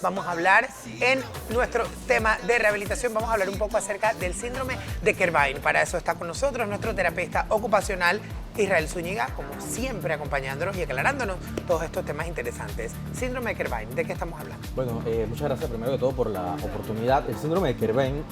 vamos a hablar en nuestro tema de rehabilitación, vamos a hablar un poco acerca del síndrome de Kervain. Para eso está con nosotros nuestro terapeuta ocupacional, Israel Zúñiga, como siempre acompañándonos y aclarándonos todos estos temas interesantes. Síndrome de Kervain, ¿de qué estamos hablando? Bueno, muchas gracias primero que todo por la oportunidad. El síndrome de Kervain,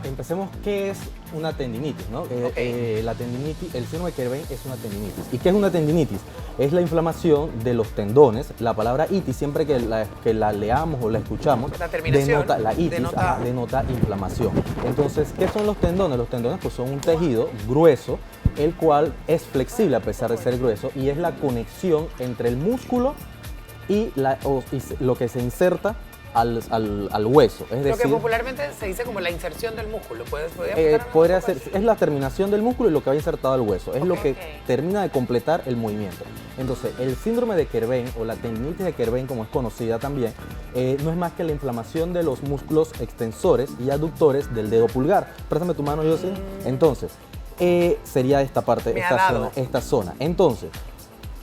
empecemos, ¿qué es una tendinitis? ¿No? La tendinitis, el síndrome de Kervain es una tendinitis. ¿Y qué es una tendinitis? Es la inflamación de los tendones. La palabra itis, siempre que la leamos o la escuchamos, la terminación denota, la itis denota inflamación. Entonces, ¿qué son los tendones? Los tendones pues, son un tejido grueso, el cual es flexible a pesar de ser grueso, y es la conexión entre el músculo y lo que se inserta al hueso. Es decir, lo que popularmente se dice como la inserción del músculo. Podría ser, es la terminación del músculo y lo que va insertado al hueso. Es lo que termina de completar el movimiento. Entonces, el síndrome de Kervain o la tendinitis de Kervain, como es conocida también, no es más que la inflamación de los músculos extensores y aductores del dedo pulgar. Préstame tu mano, Yossi. Entonces, sería esta parte, esta zona. Entonces,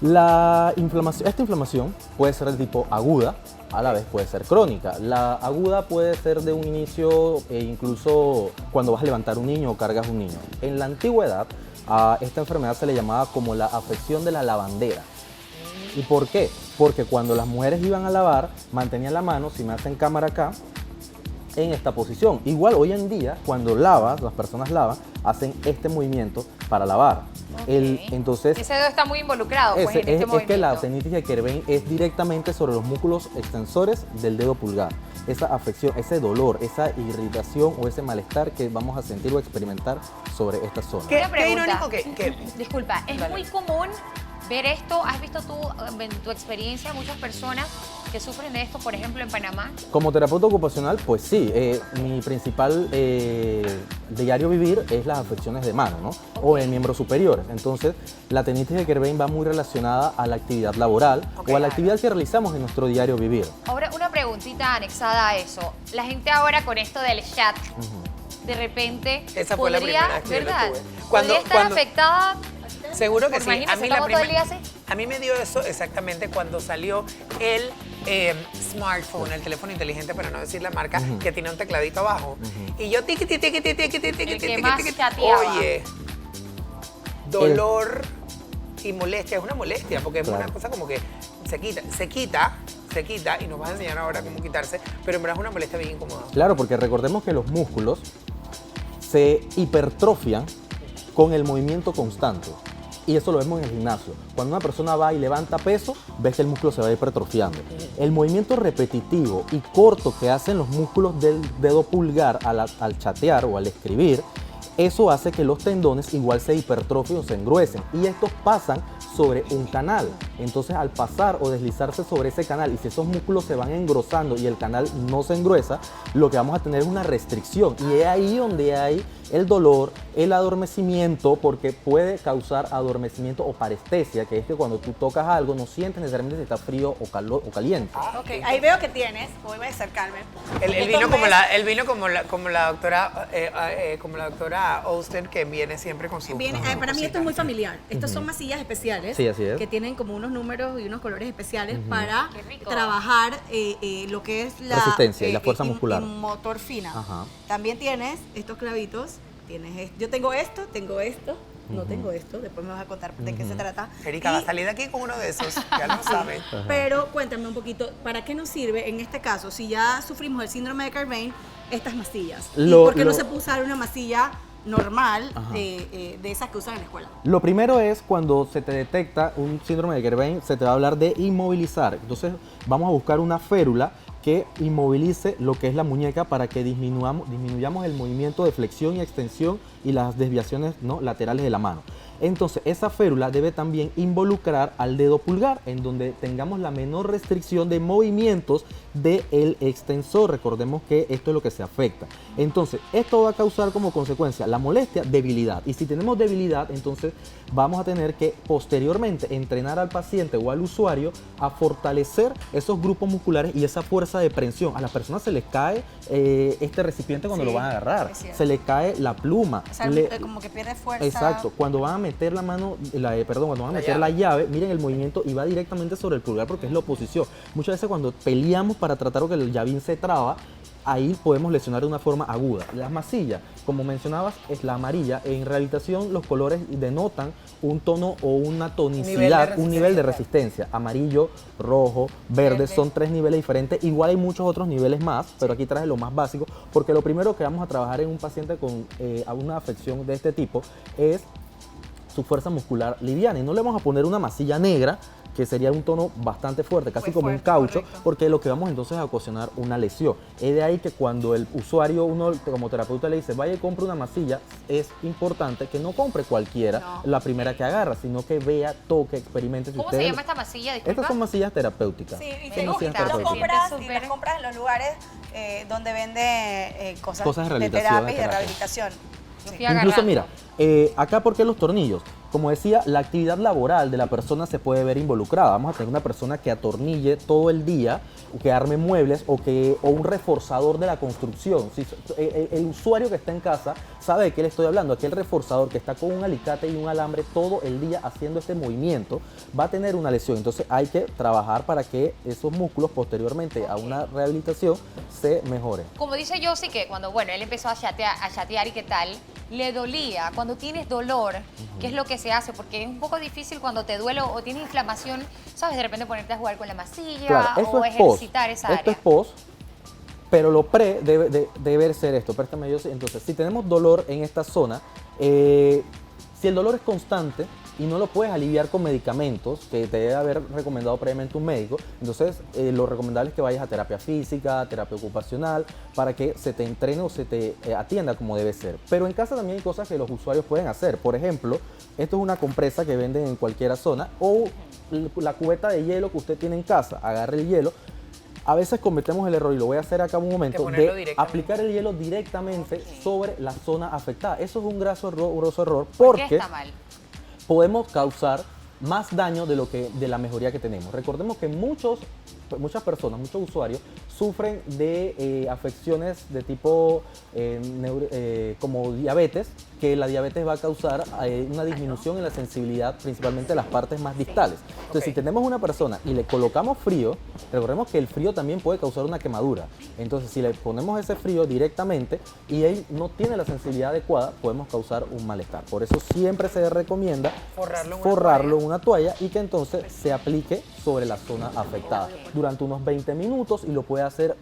esta inflamación puede ser de tipo aguda, a la vez puede ser crónica. La aguda puede ser de un inicio, incluso cuando vas a levantar un niño o cargas un niño. En la antigüedad, a esta enfermedad se le llamaba como la afección de la lavandera. ¿Y por qué? Porque cuando las mujeres iban a lavar, mantenían la mano, si me hacen cámara acá, en esta posición. Igual hoy en día, cuando lavas, las personas lavan, hacen este movimiento para lavar. Entonces, ese dedo está muy involucrado pues, en este movimiento. Es que la tendinitis de Kervain es directamente sobre los músculos extensores del dedo pulgar. Esa afección, ese dolor, esa irritación o ese malestar que vamos a sentir o experimentar sobre esta zona. Qué irónico que... Disculpa, es muy común ver esto. ¿Has visto tú en tu experiencia muchas personas que sufren de esto, por ejemplo, en Panamá? Como terapeuta ocupacional, pues sí. Mi principal diario vivir es las afecciones de mano, ¿no? O en miembros superiores. Entonces, la tendinitis de Kervain va muy relacionada a la actividad laboral o a la actividad que realizamos en nuestro diario vivir. Ahora, una preguntita anexada a eso. La gente ahora con esto del chat, de repente, esa fue podría, la primera vez que ¿verdad? yo lo tuve. ¿Podría estar afectada? Seguro que sí. A mí me dio eso exactamente cuando salió el smartphone, el teléfono inteligente, para no decir la marca, que tiene un tecladito abajo. Y yo oye, dolor y molestia. Es una molestia, porque es una cosa como que se quita y nos vas a enseñar ahora cómo quitarse, pero en verdad es una molestia bien incómoda. Claro, porque recordemos que los músculos se hipertrofian con el movimiento constante. Y eso lo vemos en el gimnasio. Cuando una persona va y levanta peso, ves que el músculo se va hipertrofiando. El movimiento repetitivo y corto que hacen los músculos del dedo pulgar al chatear o al escribir, eso hace que los tendones igual se hipertrofien o se engruesen. Y estos pasan sobre un canal. Entonces, al pasar o deslizarse sobre ese canal, y si esos músculos se van engrosando y el canal no se engruesa, lo que vamos a tener es una restricción. Y es ahí donde hay el dolor, el adormecimiento, porque puede causar adormecimiento o parestesia, que es que cuando tú tocas algo no sientes necesariamente si está frío o caliente. Ahí veo que tienes, voy a acercarme. Él vino como la doctora Oster, que viene siempre con su... Para mí esto es muy familiar. Estas son masillas especiales, sí, así es, que tienen como unos números y unos colores especiales para trabajar lo que es la resistencia y la fuerza muscular. Motor fina. También tienes estos clavitos. Yo tengo esto, no tengo esto, después me vas a contar de qué se trata. Erika va a salir de aquí con uno de esos, ya lo saben. Pero cuéntame un poquito, ¿para qué nos sirve en este caso, si ya sufrimos el síndrome de Kervain, estas masillas? ¿Y por qué no se puede usar una masilla normal de esas que usan en la escuela? Lo primero es cuando se te detecta un síndrome de Kervain, se te va a hablar de inmovilizar. Entonces vamos a buscar una férula que inmovilice lo que es la muñeca para que disminuyamos el movimiento de flexión y extensión y las desviaciones, ¿no?, laterales de la mano. Entonces, esa férula debe también involucrar al dedo pulgar, en donde tengamos la menor restricción de movimientos del extensor. Recordemos que esto es lo que se afecta. Entonces, esto va a causar como consecuencia la molestia, debilidad. Y si tenemos debilidad, entonces vamos a tener que posteriormente entrenar al paciente o al usuario a fortalecer esos grupos musculares y esa fuerza de prensión. A las personas se les cae este recipiente cuando lo van a agarrar. Se les cae la pluma. O sea, como que pierde fuerza. Exacto. Cuando van a meter la mano, cuando van a meter la llave, miren el movimiento y va directamente sobre el pulgar porque es la oposición. Muchas veces cuando peleamos para tratar que el llavín se traba, ahí podemos lesionar de una forma aguda. Las masillas, como mencionabas, es la amarilla. En rehabilitación los colores denotan un tono o una tonicidad, un nivel de resistencia. Amarillo, rojo, verde, son 3 niveles diferentes. Igual hay muchos otros niveles más, pero aquí traje lo más básico, porque lo primero que vamos a trabajar en un paciente con una afección de este tipo es su fuerza muscular liviana. Y no le vamos a poner una masilla negra, que sería un tono bastante fuerte, casi como un caucho, correcto, porque lo que vamos entonces a ocasionar una lesión. Es de ahí que cuando el usuario, uno como terapeuta le dice, vaya y compre una masilla, es importante que no compre cualquiera, la primera que agarra, sino que vea, toque, experimente. ¿Cómo se llama esta masilla? Disculpa. Estas son masillas terapéuticas. Sí, y te gusta. las compras en los lugares donde vende cosas de terapia y de rehabilitación. Sí. Incluso mira, acá ¿por qué los tornillos? Como decía, la actividad laboral de la persona se puede ver involucrada. Vamos a tener una persona que atornille todo el día, que arme muebles o un reforzador de la construcción. Si, el usuario que está en casa sabe de qué le estoy hablando. Aquel reforzador que está con un alicate y un alambre todo el día haciendo este movimiento va a tener una lesión. Entonces hay que trabajar para que esos músculos posteriormente a una rehabilitación se mejoren. Como dice Yossi, que cuando él empezó a chatear y qué tal, le dolía. Cuando tienes dolor, ¿qué es lo que se hace? Porque es un poco difícil cuando te duele o tienes inflamación, ¿sabes? De repente ponerte a jugar con la masilla o ejercitar esa área. Esto es post, pero lo pre debe ser esto. Préstame, Yossi. Entonces, si tenemos dolor en esta zona, si el dolor es constante y no lo puedes aliviar con medicamentos que te debe haber recomendado previamente un médico, entonces lo recomendable es que vayas a terapia física, terapia ocupacional, para que se te entrene o se te atienda como debe ser. Pero en casa también hay cosas que los usuarios pueden hacer. Por ejemplo, esto es una compresa que venden en cualquier zona o la cubeta de hielo que usted tiene en casa. Agarre el hielo. A veces cometemos el error, y lo voy a hacer acá un momento, de aplicar el hielo directamente sobre la zona afectada. Eso es un grosso error porque ¿Por qué está mal? Podemos causar más daño de la mejoría que tenemos. Recordemos que muchas personas, muchos usuarios sufren de afecciones de tipo como diabetes, que la diabetes va a causar una disminución en la sensibilidad, principalmente de las partes más distales. Entonces, si tenemos una persona y le colocamos frío, recordemos que el frío también puede causar una quemadura. Entonces, si le ponemos ese frío directamente y él no tiene la sensibilidad adecuada, podemos causar un malestar. Por eso siempre se recomienda forrarlo en una toalla y que entonces se aplique sobre la zona afectada durante unos 20 minutos, y lo puede hacer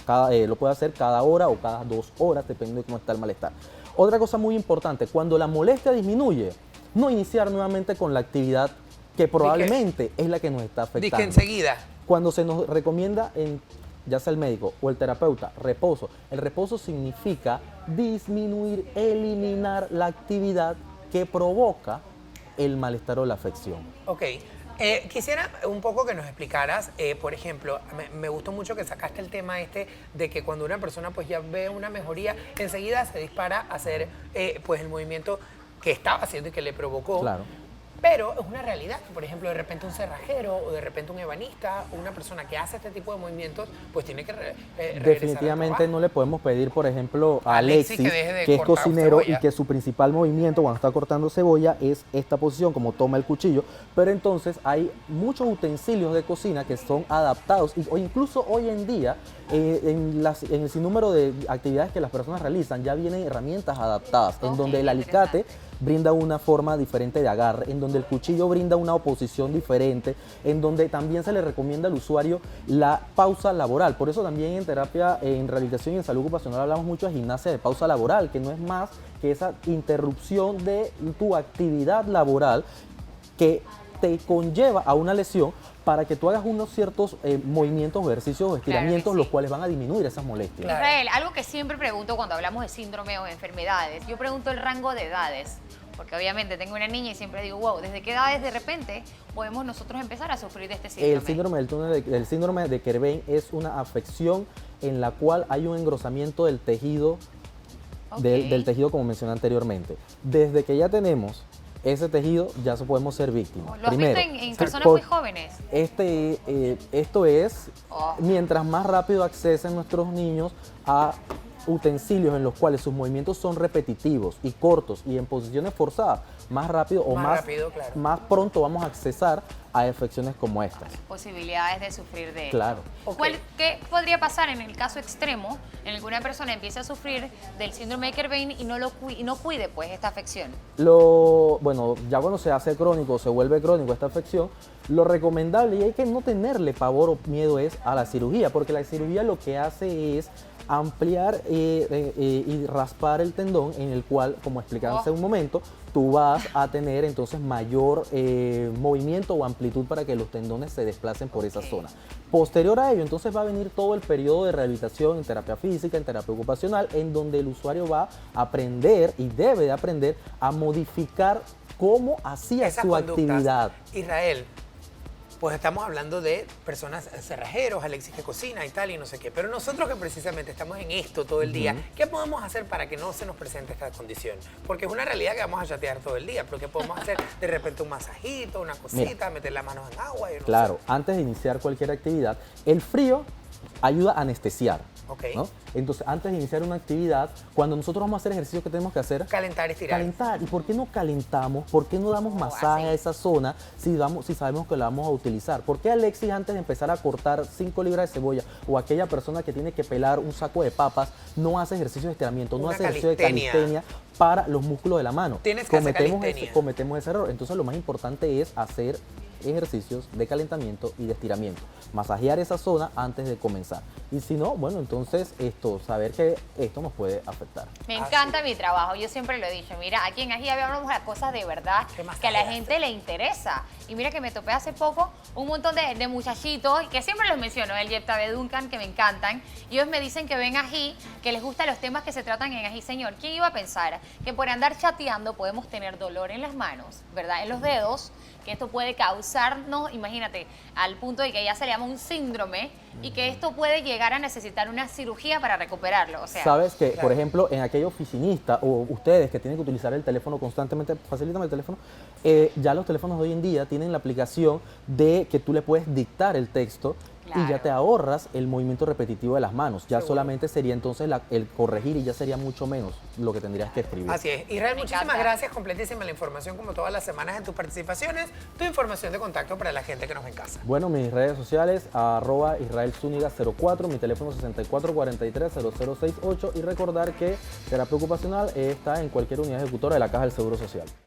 cada hora o cada 2 horas, dependiendo de cómo está el malestar. Otra cosa muy importante, cuando la molestia disminuye, no iniciar nuevamente con la actividad que probablemente es la que nos está afectando. Dice enseguida. Cuando se nos recomienda, ya sea el médico o el terapeuta, reposo, el reposo significa disminuir, eliminar la actividad que provoca el malestar o la afección. Ok. Quisiera un poco que nos explicaras, por ejemplo, me gustó mucho que sacaste el tema de que cuando una persona pues ya ve una mejoría, enseguida se dispara a hacer pues el movimiento que estaba haciendo y que le provocó. Claro. Pero es una realidad que, por ejemplo, de repente un cerrajero o de repente un ebanista o una persona que hace este tipo de movimientos, pues tiene que regresar definitivamente no le podemos pedir, por ejemplo, a Alexis, que es cocinero y que su principal movimiento cuando está cortando cebolla es esta posición, como toma el cuchillo. Pero entonces hay muchos utensilios de cocina que son adaptados, o incluso hoy en día, en el sinnúmero de actividades que las personas realizan, ya vienen herramientas adaptadas, en donde el alicate brinda una forma diferente de agarre, en donde el cuchillo brinda una oposición diferente, en donde también se le recomienda al usuario la pausa laboral. Por eso también en terapia, en rehabilitación y en salud ocupacional hablamos mucho de gimnasia de pausa laboral, que no es más que esa interrupción de tu actividad laboral que te conlleva a una lesión, para que tú hagas unos ciertos movimientos, ejercicios o estiramientos, claro, los cuales van a disminuir esas molestias. Claro. Israel, algo que siempre pregunto cuando hablamos de síndrome o de enfermedades, yo pregunto el rango de edades, porque obviamente tengo una niña y siempre digo, wow, ¿desde qué edades de repente podemos nosotros empezar a sufrir de este síndrome? El síndrome de Kerbein es una afección en la cual hay un engrosamiento del tejido, del tejido como mencioné anteriormente. Desde que ya tenemos ese tejido, ya podemos ser víctimas. ¿Lo has visto en personas muy jóvenes? Esto es, mientras más rápido accesen nuestros niños a utensilios en los cuales sus movimientos son repetitivos y cortos y en posiciones forzadas, más rápido o Más rápido, claro. más pronto vamos a accesar a afecciones como estas. Posibilidades de sufrir de Claro. Ok. ¿Qué podría pasar en el caso extremo en el que una persona empiece a sufrir del síndrome de Kerbein y no cuide pues esta afección? Bueno, ya cuando se hace crónico, se vuelve crónico esta afección, lo recomendable y hay que no tenerle pavor o miedo es a la cirugía, porque la cirugía lo que hace es ampliar y raspar el tendón en el cual, como explicaba hace un momento, tú vas a tener entonces mayor movimiento o amplitud para que los tendones se desplacen por esa zona. Posterior a ello, entonces va a venir todo el periodo de rehabilitación en terapia física, en terapia ocupacional, en donde el usuario va a aprender y debe de aprender a modificar cómo hacía Esas su conductas. actividad. Israel, pues estamos hablando de personas cerrajeros, Alexis que cocina y tal y no sé qué, pero nosotros que precisamente estamos en esto todo el día, ¿qué podemos hacer para que no se nos presente esta condición? Porque es una realidad que vamos a chatear todo el día, pero ¿qué podemos hacer? De repente un masajito, una cosita, meter las manos en agua. Yo no Claro, antes de iniciar cualquier actividad, el frío ayuda a anestesiar. Ok. ¿No? Entonces, antes de iniciar una actividad, cuando nosotros vamos a hacer ejercicio, ¿qué tenemos que hacer? Calentar, estirar. Calentar. ¿Y por qué no calentamos? ¿Por qué no damos masaje a esa zona si sabemos que la vamos a utilizar? ¿Por qué Alexis, antes de empezar a cortar 5 libras de cebolla, o aquella persona que tiene que pelar un saco de papas, no hace ejercicio de estiramiento, no Una hace ejercicio de calistenia. calistenia para los músculos de la mano? Tienes que hacer calistenia. Cometemos ese error. Entonces, lo más importante es hacer ejercicios de calentamiento y de estiramiento, masajear esa zona antes de comenzar. Y si no, bueno, entonces saber que esto nos puede afectar. Me encanta mi trabajo, yo siempre lo he dicho, mira, aquí en Ají hablamos de cosas de verdad ¿Qué más que a la haces? gente le interesa. Y mira que me topé hace poco un montón de muchachitos, que siempre los menciono, el Jepta de Duncan, que me encantan, y ellos me dicen que ven Ají, que les gustan los temas que se tratan en Ají. Señor, ¿quién iba a pensar que por andar chateando podemos tener dolor en las manos, ¿verdad? En los dedos, que esto puede causarnos, imagínate, al punto de que ya se le llama un síndrome y que esto puede llegar a necesitar una cirugía para recuperarlo. O sea, Sabes que, Claro. por ejemplo, en aquel oficinista o ustedes que tienen que utilizar el teléfono constantemente, facilítame el teléfono, ya los teléfonos de hoy en día tienen la aplicación de que tú le puedes dictar el texto y ya Claro. te ahorras el movimiento repetitivo de las manos. Ya Seguro. solamente sería entonces el corregir y ya sería mucho menos lo que tendrías que escribir. Así es. Israel, Me muchísimas encanta. gracias. Completísima la información como todas las semanas en tus participaciones. Tu información de contacto para la gente que nos ve en casa. Bueno, mis redes sociales, @IsraelZúñiga04, mi teléfono 6443-0068 y recordar que terapia ocupacional está en cualquier unidad ejecutora de la Caja del Seguro Social.